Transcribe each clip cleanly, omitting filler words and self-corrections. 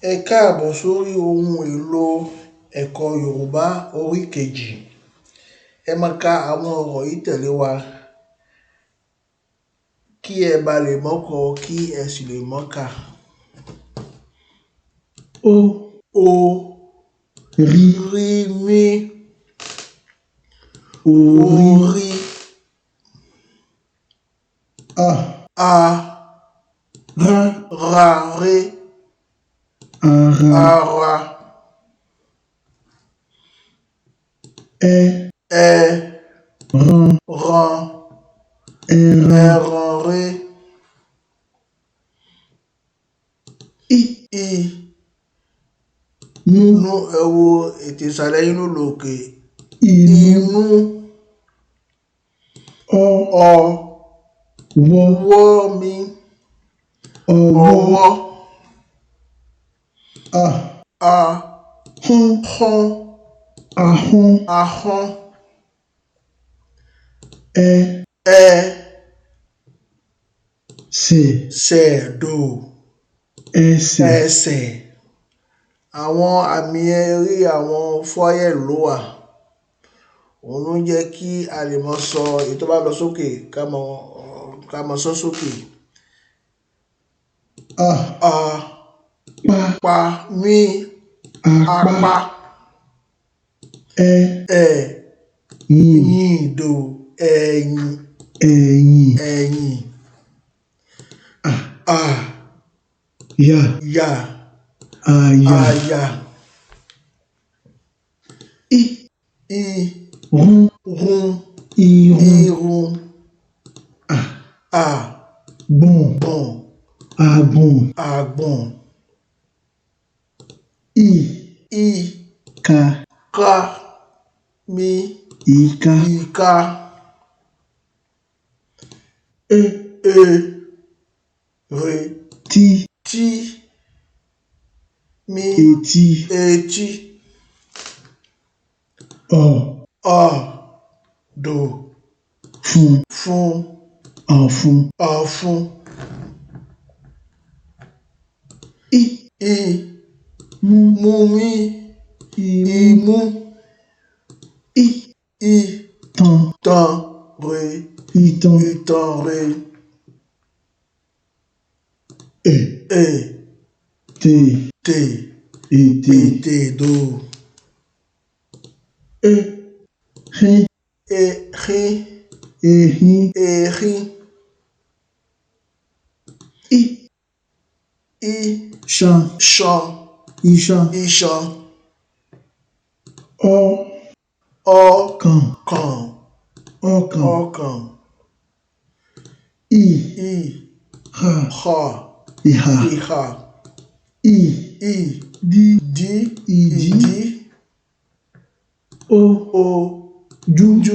Ẹ káàbọ̀ sórí ohun èlò ẹ̀kọ́ Yorùbá orí kejì. Ẹ máa ka àwọn ọ̀rọ̀ yìí tẹ̀lé wa kí ẹ bá lè mọ̀ kọ kí ẹ sì lè mọ̀ kà. Rí mi orí. Ra ré ara. Ran ẹran ré. Nú ẹ wo ètè ìsàlẹ̀ inú lòkè. Inú. Wọ́ mi. Ọwọ́. Ahọ́n. Sẹ̀dò. Ẹsẹ̀. Àwọn àmì orí àwọn fọ́yẹ̀l ló wà. Òun ló ń jẹ́ kí a lè máa sọ èyí tó bá lọ sókè ká máa sọ sókè. Pa mí. Apá. Yìndò. Ẹ̀yìn. Yà. Àyà. Irun. Àgbọ̀n. Ká mi. Ìka. Tí mi. Etí. Dò. Fún. Ọ̀fun. Mú mi. Imú. Ìtàn rè. Ètèdò. Erin. Iṣan. Ọkàn. Ìhà. Ìdí. Ojú.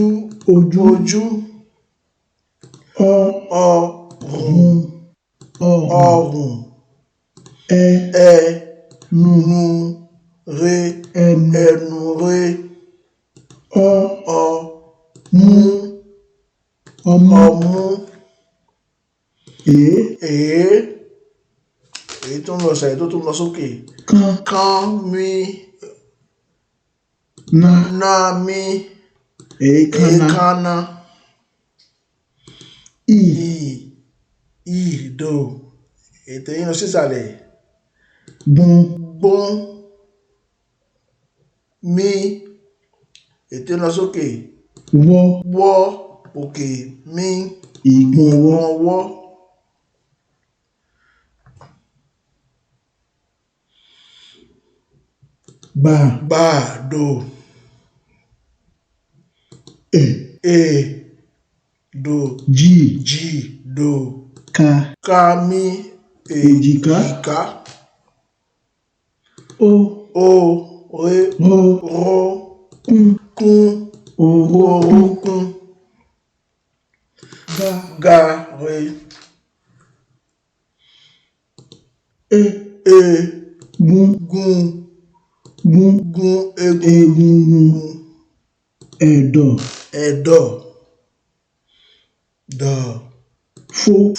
Ọrùn. Ẹnu ré. Ọmú. Èyí tó ń lọ sàlẹ̀ tó tún lọ sókè. Kán mi. Ná mi. Èékánná. Ìdò. Ètè yín lọ sísàlẹ̀. Gbọ́n. Mi. Ètè lọ sókè. Wọ́. Òkè. Mi. Ìgbọ̀n ọwọ́. Gbàdò. Èdò. Jìdò. Ká mi. Èjìká. Orúnkún. Gàré. Egungun. Ẹ̀dọ̀.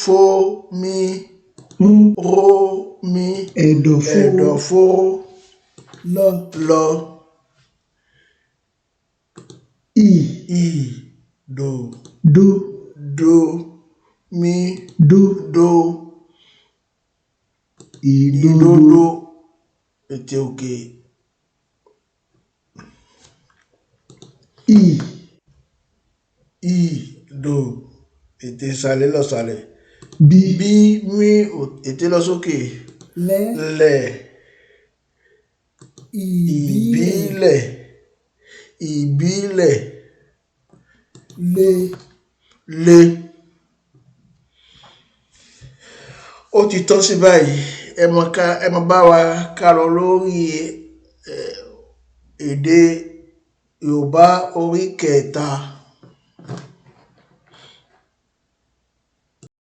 Fó mi. Ró mí ẹ̀dọ̀fóró lọ lọ ì dò dó mí dó dó ìdodo ètè òkè dò ètè ìsàlẹ̀ lọ sàlẹ̀ bí mí ètè lọ sókè lẹ̀ ìbílẹ̀ lé. Ó ti tán sí báyìí ẹ máa bá wa ká lọ lórí èdè Yorùbá orí kẹta.